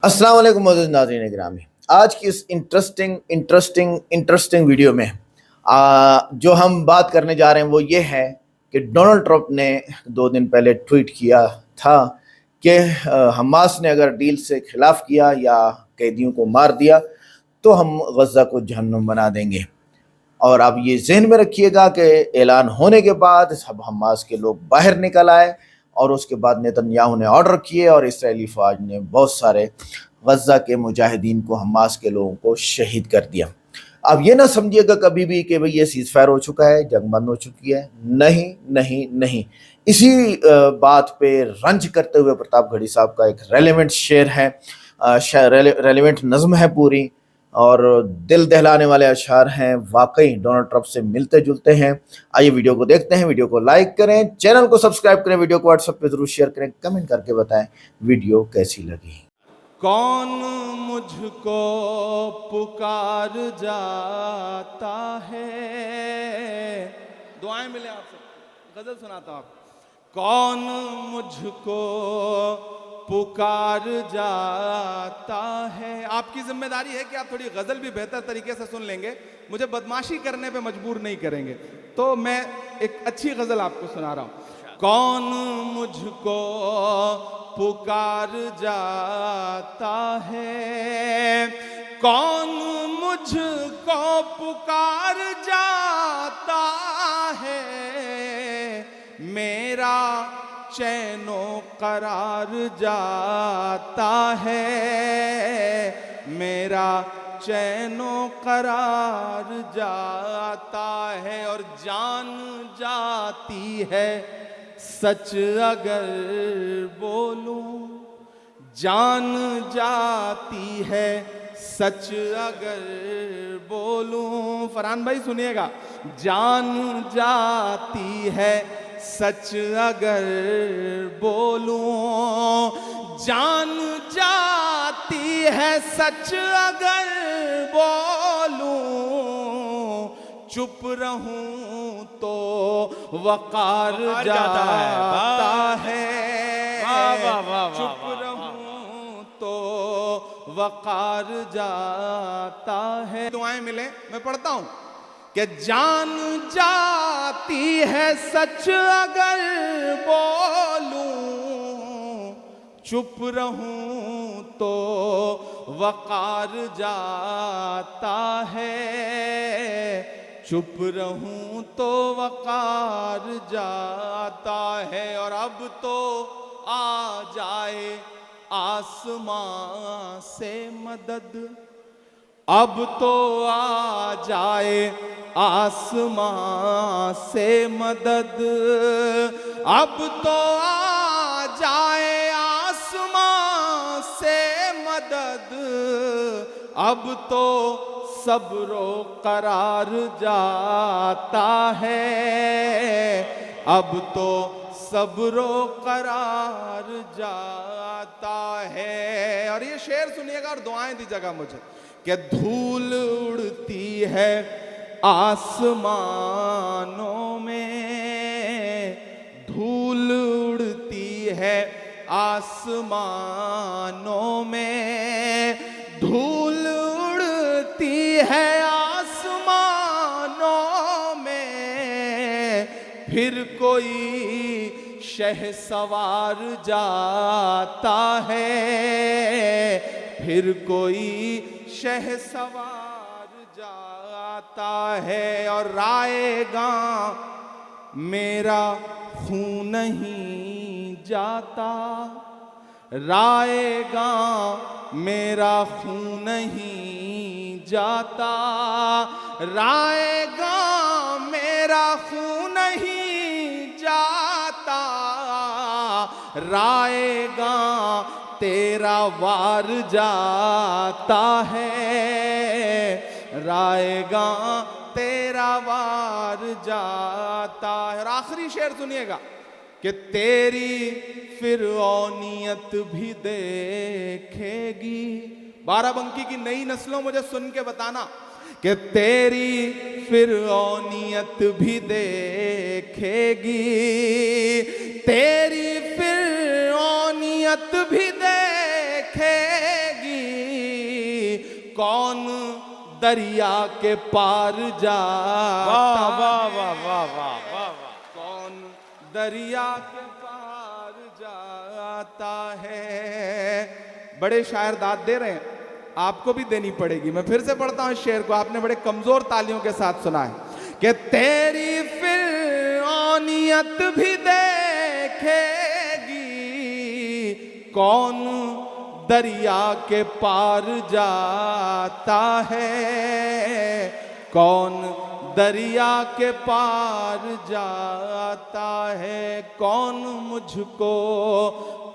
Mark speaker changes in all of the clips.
Speaker 1: अस्सलाम वालेकुम मोअज़्ज़िज़ नाज़रीन गिरामी। आज की इस इंटरेस्टिंग वीडियो में जो हम बात करने जा रहे हैं वो ये है कि डोनाल्ड ट्रंप ने 2 दिन पहले ट्वीट किया था कि हमास ने अगर डील से खिलाफ किया या कैदियों को मार दिया तो हम गज़ा को जहन्नुम बना देंगे। और अब ये ज़हन में रखिएगा कि ऐलान होने के बाद सब हमास के लोग बाहर निकल आए और उसके बाद नेतन्याहू ने ऑर्डर किए और इस्राएली फ़ौज ने बहुत सारे गज़ा के मुजाहिदीन को, हमास के लोगों को शहीद कर दिया। अब ये ना समझिएगा कभी भी कि भाई ये सीज़ फायर हो चुका है, जंग बंद हो चुकी है। नहीं नहीं नहीं, इसी बात पे रंज करते हुए प्रतापगढ़ी साहब का एक रेलेवेंट शेर है, रेलेवेंट नज़्म है पूरी, और दिल दहलाने वाले अशार हैं, वाकई डोनाल्ड ट्रंप से मिलते जुलते हैं। आइए वीडियो को देखते हैं। वीडियो को लाइक करें, चैनल को सब्सक्राइब करें, वीडियो को व्हाट्सएप पे जरूर शेयर करें, कमेंट करके बताएं वीडियो कैसी लगी।
Speaker 2: कौन मुझको पुकार जाता है, दुआएं मिले आप सबको, गजल सुनाता हूं आप। कौन मुझको पुकार जाता है। आपकी जिम्मेदारी है कि आप थोड़ी गजल भी बेहतर तरीके से सुन लेंगे, मुझे बदमाशी करने पे मजबूर नहीं करेंगे, तो मैं एक अच्छी गजल आपको सुना रहा हूं। कौन मुझको पुकार जाता है, कौन मुझको पुकार जाता है, मेरा चैनो करार जाता है, मेरा चैनो करार जाता है। और जान जाती है सच अगर बोलूं, जान जाती है सच अगर बोलूं। फरहान भाई सुनिएगा, जान जाती है सच अगर बोलूं, जान जाती है सच अगर बोलूं, चुप रहूं तो वकार जाता है, चुप रहूं तो वकार जाता है। दुआएं मिले, मैं पढ़ता हूं कि जान जाती है सच अगर बोलूं, चुप रहूं तो वकार जाता है, चुप रहूं तो वकार जाता है। और अब तो आ जाए आसमां से मदद, अब तो आ जाए आसमां से मदद, अब तो आ जाए आसमां से मदद, अब तो सब्रो करार जाता है, अब तो सब्रो करार जाता है। और ये शेर सुनिएगा और दुआएं दीजिएगा मुझे कि धूल उड़ती है आसमानों में, धूल उड़ती है आसमानों में, धूल उड़ती है आसमानों में, फिर कोई शहसवार जाता है, फिर कोई शहसवार जाता है। और रायगा मेरा खून नहीं जाता, रायगा मेरा खून नहीं जाता, रायगा मेरा खून नहीं जाता, रायगा तेरा वार जाता है, रायगा तेरा वार जाता है। और आखिरी शेर सुनिएगा कि तेरी फिरौनियत भी देखेगी। बाराबंकी की नई नस्लों मुझे सुन के बताना कि तेरी फिरौनियत भी देखेगी, तेरी फिरौनियत भी देखेगी, کون دریا کے پار جاتا کون دریا کے پار جاتا ہے. بڑے شاعر داد دے رہے ہیں, آپ کو بھی دینی پڑے گی. میں پھر سے پڑھتا ہوں اس شعر کو, آپ نے بڑے کمزور تالیوں کے ساتھ سنا ہے کہ تیری فرعونیت بھی دیکھے گی کون دریا کے پار جاتا ہے, کون دریا کے پار جاتا ہے, کون مجھ کو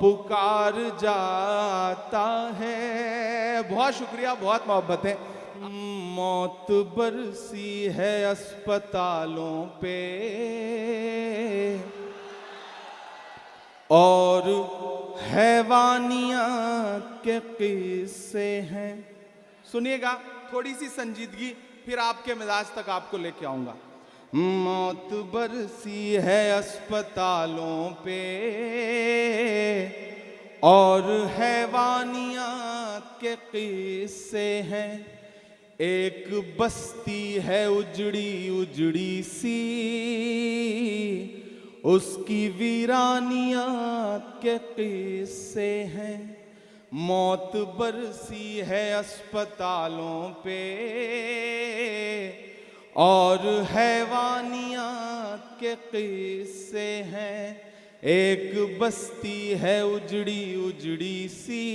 Speaker 2: پکار جاتا ہے. بہت شکریہ, بہت محبت ہے. موت برسی ہے اسپتالوں پہ اور حیوانیات کے قصے ہیں. سنیے گا, تھوڑی سی سنجیدگی, پھر آپ کے مزاج تک آپ کو لے کے آؤں گا. موت برسی ہے اسپتالوں پہ اور حیوانیات کے قصے ہیں. ایک بستی ہے اجڑی اجڑی سی, اس کی ویرانیات کے قصے ہیں. موت برسی ہے اسپتالوں پہ اور حیوانیات کے قصے ہیں. ایک بستی ہے اجڑی اجڑی سی,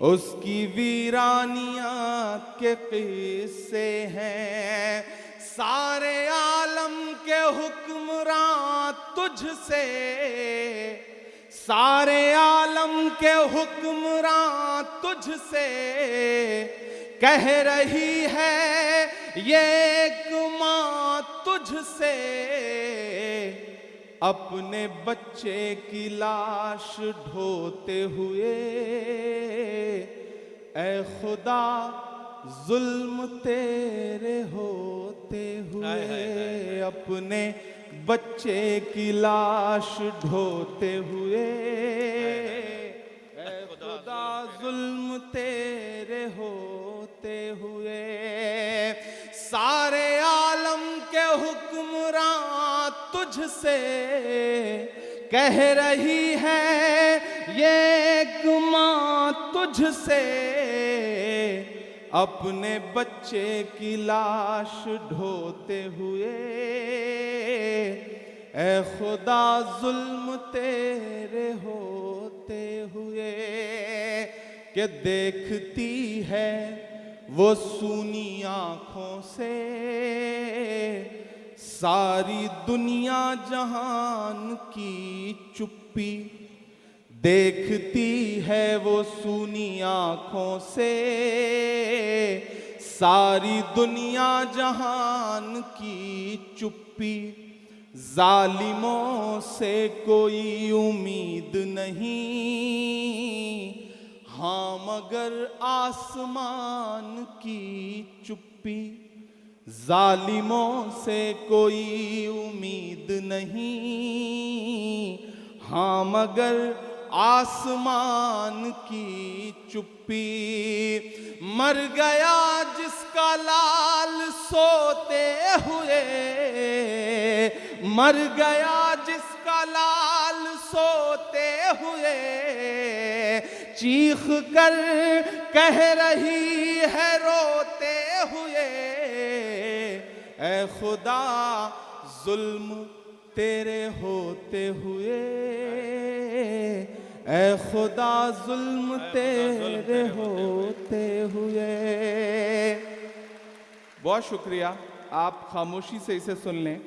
Speaker 2: اس کی ویرانیات کے قصے ہیں. سارے عالم کے حکمراں تجھ سے, سارے عالم کے حکمراں تجھ سے کہہ رہی ہے یہ ایک ماں تجھ سے. اپنے بچے کی لاش ڈھوتے ہوئے اے خدا ظلم تیرے ہوتے ہوئے, اپنے بچے کی لاش ڈھوتے ہوئے اے خدا ظلم تیرے ہوتے ہوئے. سارے عالم کے حکمراں تجھ سے کہہ رہی ہے یہ ایک ماں تجھ سے, اپنے بچے کی لاش ڈھوتے ہوئے اے خدا ظلم تیرے ہوتے ہوئے. کہ دیکھتی ہے وہ سونی آنکھوں سے ساری دنیا جہان کی چپی, دیکھتی ہے وہ سونی آنکھوں سے ساری دنیا جہان کی چپی. ظالموں سے کوئی امید نہیں, ہاں مگر آسمان کی چپی. ظالموں سے کوئی امید نہیں, ہاں مگر آسمان کی چپی. مر گیا جس کا لال سوتے ہوئے, مر گیا جس کا لال سوتے ہوئے, چیخ کر کہہ رہی ہے روتے ہوئے اے خدا ظلم تیرے ہوتے ہوئے, اے خدا ظلم تیرے ہوتے ہوئے. بہت شکریہ, آپ خاموشی سے اسے سن لیں,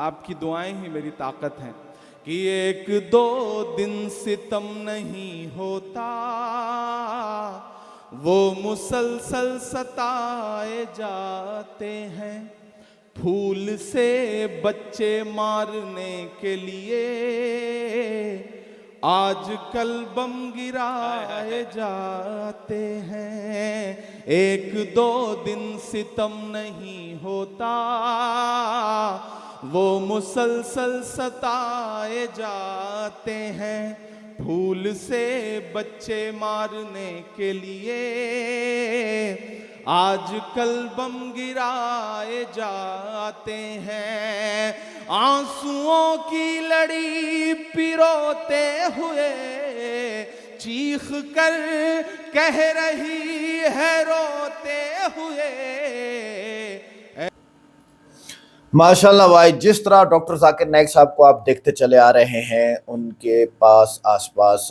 Speaker 2: آپ کی دعائیں ہی میری طاقت ہیں. کہ ایک دو دن ستم نہیں ہوتا, وہ مسلسل ستائے جاتے ہیں. پھول سے بچے مارنے کے لیے آج کل بم گرائے جاتے ہیں. ایک دو دن ستم نہیں ہوتا, وہ مسلسل ستائے جاتے ہیں. भूल से बच्चे मारने के लिए आजकल बम गिराए जाते हैं, आंसुओं की लड़ी पिरोते हुए चीख कर कह रही है रोते हुए।
Speaker 1: माशाल्लाह भाई, जिस तरह डॉक्टर जाकिर नाइक साहब को आप देखते चले आ रहे हैं, उनके पास आसपास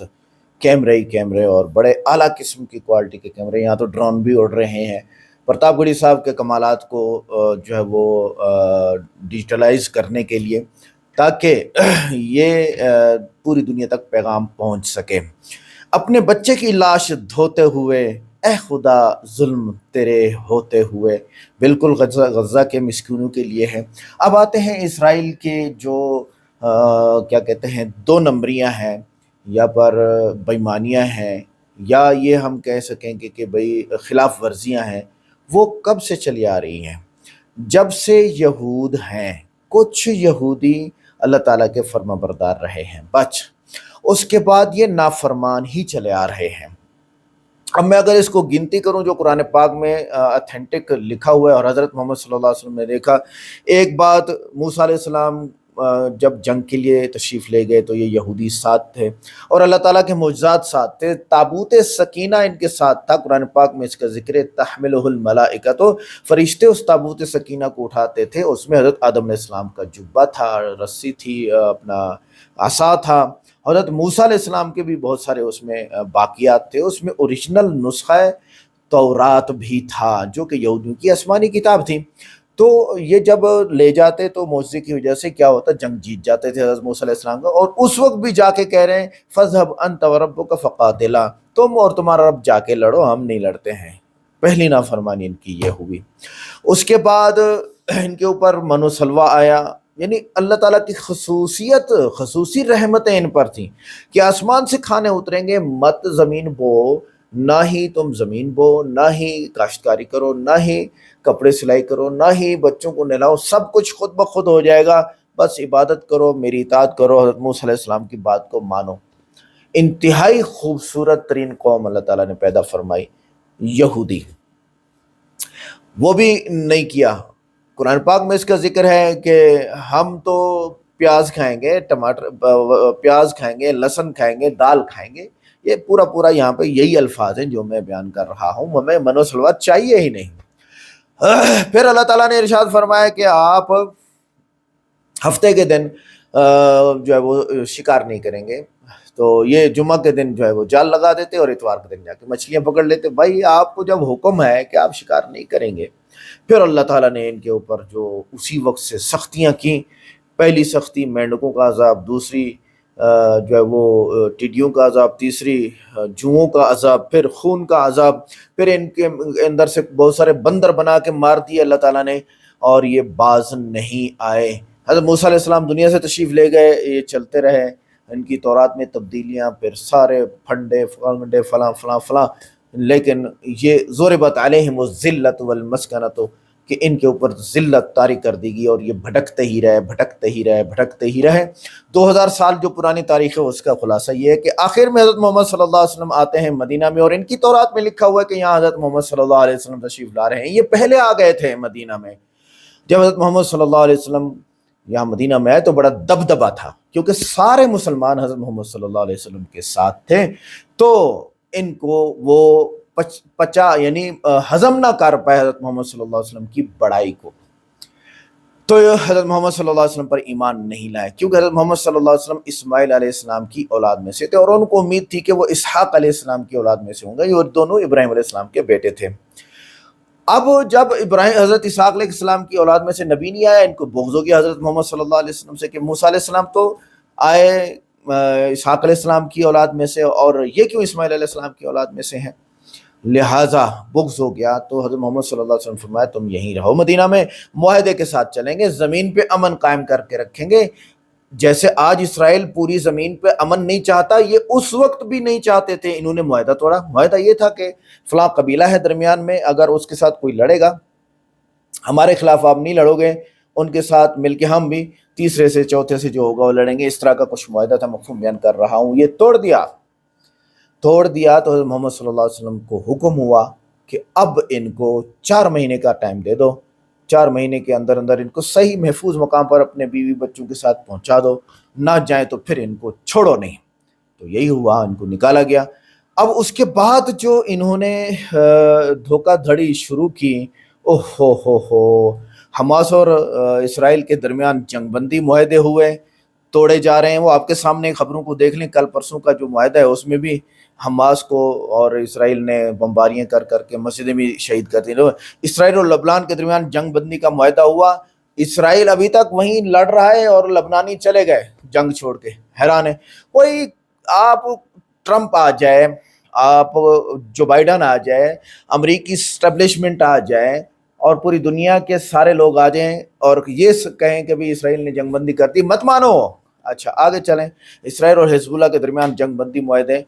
Speaker 1: कैमरे ही कैमरे और बड़े आला किस्म की क्वालिटी के कैमरे, यहाँ तो ड्रोन भी उड़ रहे हैं। प्रतापगढ़ी साहब के कमालात को जो है वो डिजिटलाइज करने के लिए, ताकि ये पूरी दुनिया तक पैगाम पहुँच सके। अपने बच्चे की लाश धोते हुए ए खुदा जुल्म तेरे होते हुए, बिल्कुल गज़ा के मिस्कीनों के लिए है। अब आते हैं इसराइल के जो क्या कहते हैं, दो नंबरियां हैं या पर बेईमानियां हैं, या ये हम कह सकेंगे कि भाई खिलाफ वर्जियां हैं, वो कब से चली आ रही हैं? जब से यहूद हैं, कुछ यहूदी अल्लाह ताला के फर्माबरदार रहे हैं बच, उसके बाद ये नाफरमान ही चले आ रहे हैं। अब मैं अगर इसको गिनती करूं जो कुरान पाक में ऑथेंटिक लिखा हुआ है, और हज़रत मोहम्मद सल्लल्लाहु अलैहि वसल्लम ने देखा, एक बात मूसा अलैहि सलाम जब जंग के लिए तशरीफ़ ले गए तो ये यहूदी साथ थे और अल्लाह ताला के मुअज्ज़ात साथ थे। ताबूत सकीना इनके साथ था, कुरान पाक में इसका जिक्र है, तहमिलुहुल मलाइका, तो फरिश्ते उस ताबूत सकीना को उठाते थे। उसमें हज़रत आदम अलैहिस्सलाम का जुब्बा था, रस्सी थी, अपना आसा था। हज़रत मूसा अलैहिस्सलाम के भी बहुत सारे उसमें बाक़ियात थे। उसमें ओरिजिनल नुस्ख़ा तौरात भी था जो कि यहूदियों की आसमानी किताब थी। तो ये जब ले जाते तो मौजज़े की वजह से क्या होता, जंग जीत जाते थे हज़रत मूसा अलैहिस्सलाम का, और उस वक्त भी जाके कह रहे हैं फ़ज़हब अंत व रब्बुका फ़क़ातिला, तुम और तुम्हारा रब जाके लड़ो, हम नहीं लड़ते हैं। पहली नाफरमानी इनकी ये हुई। उसके बाद इनके ऊपर मनो सलवा आया, यानी अल्लाह ताला की खसूसी रहमतें इन पर थी कि आसमान से खाने उतरेंगे, मत ज़मीन बो, ना ही तुम ज़मीन बो, ना ही काश्तकारी करो, ना ही कपड़े सिलाई करो, ना ही बच्चों को नहलाओ, सब कुछ खुद ब खुद हो जाएगा, बस इबादत करो, मेरी इताअत करो, हज़रत मूसा अलैहिस्सलाम की बात को मानो। इंतहाई खूबसूरत तरीन कौम अल्लाह ताला ने पैदा फरमाई, यहूदी। वो भी नहीं किया। कुरान पाक में इसका जिक्र है कि हम तो प्याज खाएंगे, टमाटर, प्याज खाएंगे, लहसुन खाएंगे, दाल खाएंगे। ये पूरा यहाँ पे यही अल्फाज हैं जो मैं बयान कर रहा हूँ। हमें मनोसलवात चाहिए ही नहीं। फिर अल्लाह ताला ने इरशाद फरमाया कि आप हफ्ते के दिन जो है वो शिकार नहीं करेंगे। तो ये जुम्मा के दिन जो है वो जाल लगा देते और इतवार के दिन जाके मछलियाँ पकड़ लेते। भाई आपको जब हुक्म है कि आप शिकार नहीं करेंगे, फिर अल्लाह ताला ने इनके ऊपर जो उसी वक्त से सख्तियाँ की। पहली सख्ती मेंढकों का अजाब, दूसरी जो है वो टिड्डियों का अजाब, तीसरी जुओं का अजाब, फिर खून का अजाब, फिर इनके अंदर से बहुत सारे बंदर बना के मार दिए अल्लाह ताला ने, और ये बाज नहीं आए। हज़रत मूसा अलैहिस्सलाम दुनिया से तशरीफ़ ले गए, ये चलते रहे, इनकी तौरात में तब्दीलियाँ, फिर सारे फंडे फलां फलां फलां, लेकिन ये ज़ुरिबत अलैहिमुज़्ज़िल्लत वल मस्कनत, कि इनके ऊपर ज़िल्लत तारी कर देगी और ये भटकते ही रहे। 2000 साल जो पुरानी तारीख़ है उसका खुलासा ये है कि आखिर में हज़रत मोहम्मद सल्लल्लाहु अलैहि वसल्लम आते हैं मदीना में, और इनकी तौरात में लिखा हुआ है कि यहाँ हज़रत मोहम्मद सल्लल्लाहु अलैहि वसल्लम तशरीफ़ ला रहे हैं। ये पहले आ गए थे मदीना में। जब हज़रत मोहम्मद सल्लल्लाहु अलैहि वसल्लम यहाँ मदीना में आए तो बड़ा दबदबा था, क्योंकि सारे मुसलमान हज़रत मोहम्मद सल्लल्लाहु अलैहि वसल्लम के साथ थे। तो इनको वो यानी हजम ना कर पाए हज़रत मोहम्मद सल्लल्लाहु अलैहि वसल्लम की बड़ाई को। तो हज़रत मोहम्मद सल्लल्लाहु अलैहि वसल्लम पर ईमान नहीं लाए, क्योंकि हज़रत मोहम्मद सल्लल्लाहु अलैहि वसल्लम इस्माइल अलैहिस्सलाम की औलाद में से थे, और उनको उम्मीद थी कि वो इसहाक अलैहिस्सलाम की औलाद में से होंगे। ये दोनों इब्राहिम अलैहिस्सलाम के बेटे थे। अब जब हज़रत इसहाक अलैहिस्सलाम की औलाद में से नबी नहीं आया, इनको बुग़्ज़ हो गया हज़रत मोहम्मद सल्लल्लाहु अलैहि वसल्लम से कि मूसा अलैहिस्सलाम तो आए इसहाक अलैहिस्सलाम की औलाद में से, और ये क्यों इस्माइल अलैहिस्सलाम की औलाद में से हैं, लिहाजा बुग़्ज़ हो गया। तो हज़रत मोहम्मद सल्लल्लाहु अलैहि वसल्लम फरमाया तुम यहीं रहो मदीना में, मुआहदे के साथ चलेंगे, ज़मीन पे अमन कायम करके रखेंगे। जैसे आज इसराइल पूरी ज़मीन पे अमन नहीं चाहता, ये उस वक्त भी नहीं चाहते थे। इन्होंने मुआहदा तोड़ा। मुआहदा ये था कि फ़लाँ कबीला है दरमियान में, अगर उसके साथ कोई लड़ेगा, हमारे खिलाफ आप नहीं लड़ोगे, ان کے ساتھ مل کے ہم بھی تیسرے سے چوتھے سے جو ہوگا وہ لڑیں گے. اس طرح کا کچھ معاہدہ تھا, مفہوم بیان کر رہا ہوں. یہ توڑ دیا تو حضرت محمد صلی اللہ علیہ وسلم کو حکم ہوا کہ اب ان کو 4 مہینے کا ٹائم دے دو, 4 مہینے کے اندر اندر ان کو صحیح محفوظ مقام پر اپنے بیوی بچوں کے ساتھ پہنچا دو, نہ جائیں تو پھر ان کو چھوڑو نہیں. تو یہی ہوا, ان کو نکالا گیا. اب اس کے بعد جو انہوں نے دھوکہ دھڑی شروع کی, ہو حماس اور اسرائیل کے درمیان جنگ بندی معاہدے ہوئے, توڑے جا رہے ہیں. وہ آپ کے سامنے خبروں کو دیکھ لیں, کل پرسوں کا جو معاہدہ ہے اس میں بھی حماس کو اور اسرائیل نے بمباریاں کر کر کے مسجدیں بھی شہید کر دی. اسرائیل اور لبنان کے درمیان جنگ بندی کا معاہدہ ہوا, اسرائیل ابھی تک وہیں لڑ رہا ہے اور لبنانی چلے گئے جنگ چھوڑ کے. حیران ہے. کوئی آپ ٹرمپ آ جائے, آپ جو بائیڈن آ جائے, امریکی اسٹیبلشمنٹ آ جائے اور پوری دنیا کے سارے لوگ آ جائیں اور یہ کہیں کہ بھی اسرائیل نے جنگ بندی کر دی, مت مانو. اچھا آگے چلیں. اسرائیل اور حزب اللہ کے درمیان جنگ بندی معاہدے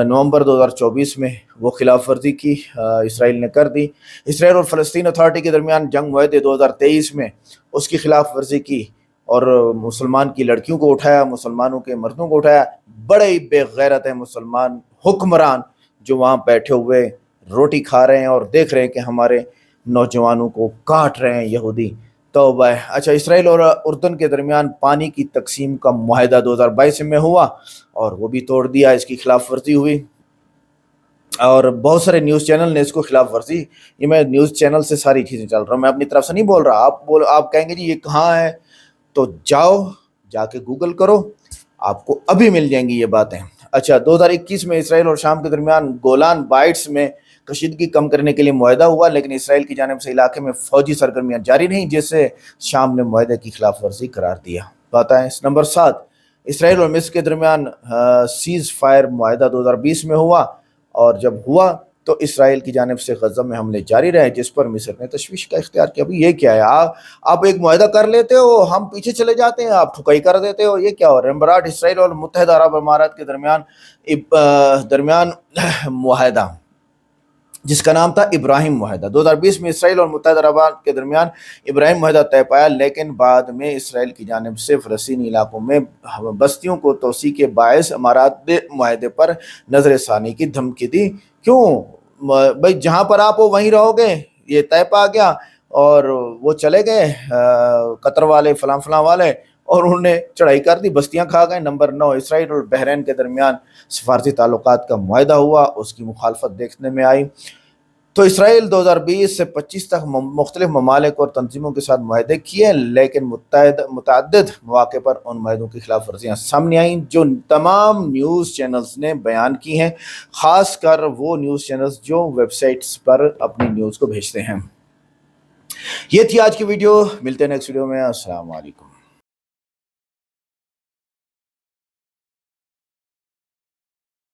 Speaker 1: نومبر 2024 میں وہ خلاف ورزی کی اسرائیل نے کر دی. اسرائیل اور فلسطین اتھارٹی کے درمیان جنگ معاہدے 2023 میں اس کی خلاف ورزی کی اور مسلمان کی لڑکیوں کو اٹھایا, مسلمانوں کے مردوں کو اٹھایا. بڑے ہی بے غیرت ہیں مسلمان حکمران جو وہاں بیٹھے ہوئے روٹی کھا رہے ہیں اور دیکھ رہے ہیں کہ ہمارے نوجوانوں کو کاٹ رہے ہیں یہودی. توبہ ہے. اچھا, اسرائیل اور اردن کے درمیان پانی کی تقسیم کا معاہدہ 2022 میں ہوا اور وہ بھی توڑ دیا, اس کی خلاف ورزی ہوئی. اور بہت سارے نیوز چینل نے اس کو خلاف ورزی, یہ میں نیوز چینل سے ساری چیزیں چل رہا ہوں, میں اپنی طرف سے نہیں بول رہا. آپ کہیں گے جی یہ کہاں ہے, تو جا کے گوگل کرو, آپ کو ابھی مل جائیں گی یہ باتیں. اچھا, 2021 میں اسرائیل اور شام کے درمیان گولان بائٹس میں کشیدگی کم کرنے کے لیے معاہدہ ہوا, لیکن اسرائیل کی جانب سے علاقے میں فوجی سرگرمیاں جاری رہیں, جس سے شام نے معاہدے کی خلاف ورزی قرار دیا. بات ہے. نمبر 7, اسرائیل اور مصر کے درمیان سیز فائر معاہدہ 2020 میں ہوا, اور جب ہوا تو اسرائیل کی جانب سے غزہ میں حملے جاری رہے, جس پر مصر نے تشویش کا اختیار کیا. ابھی یہ کیا ہے, آپ ایک معاہدہ کر لیتے ہو, ہم پیچھے چلے جاتے ہیں, آپ ٹھکائی کر دیتے ہو, یہ کیا ہو رہا ہے. نمبر 8, اسرائیل اور متحدہ عرب امارات کے درمیان معاہدہ جس کا نام تھا ابراہیم معاہدہ. 2020 میں اسرائیل اور متحدہ عرب کے درمیان ابراہیم معاہدہ طے پایا, لیکن بعد میں اسرائیل کی جانب سے فلسطینی علاقوں میں بستیوں کو توسیع کے باعث امارات نے معاہدے پر نظر ثانی کی دھمکی دی. کیوں بھائی, جہاں پر آپ ہو وہیں رہو گے, یہ طے پا گیا اور وہ چلے گئے قطر والے فلاں والے اور انہوں نے چڑھائی کر دی, بستیاں کھا گئے. نمبر 9, اسرائیل اور بحرین کے درمیان سفارتی تعلقات کا معاہدہ ہوا, اس کی مخالفت دیکھنے میں آئی. تو اسرائیل 2020 سے 25 تک مختلف ممالک اور تنظیموں کے ساتھ معاہدے کیے, لیکن متعدد مواقع پر ان معاہدوں کی خلاف ورزیاں سامنے آئیں جو تمام نیوز چینلز نے بیان کی ہیں, خاص کر وہ نیوز چینلز جو ویب سائٹس پر اپنی نیوز کو بھیجتے ہیں. یہ تھی آج کی ویڈیو, ملتے ہیں نیکسٹ ویڈیو میں. السلام علیکم.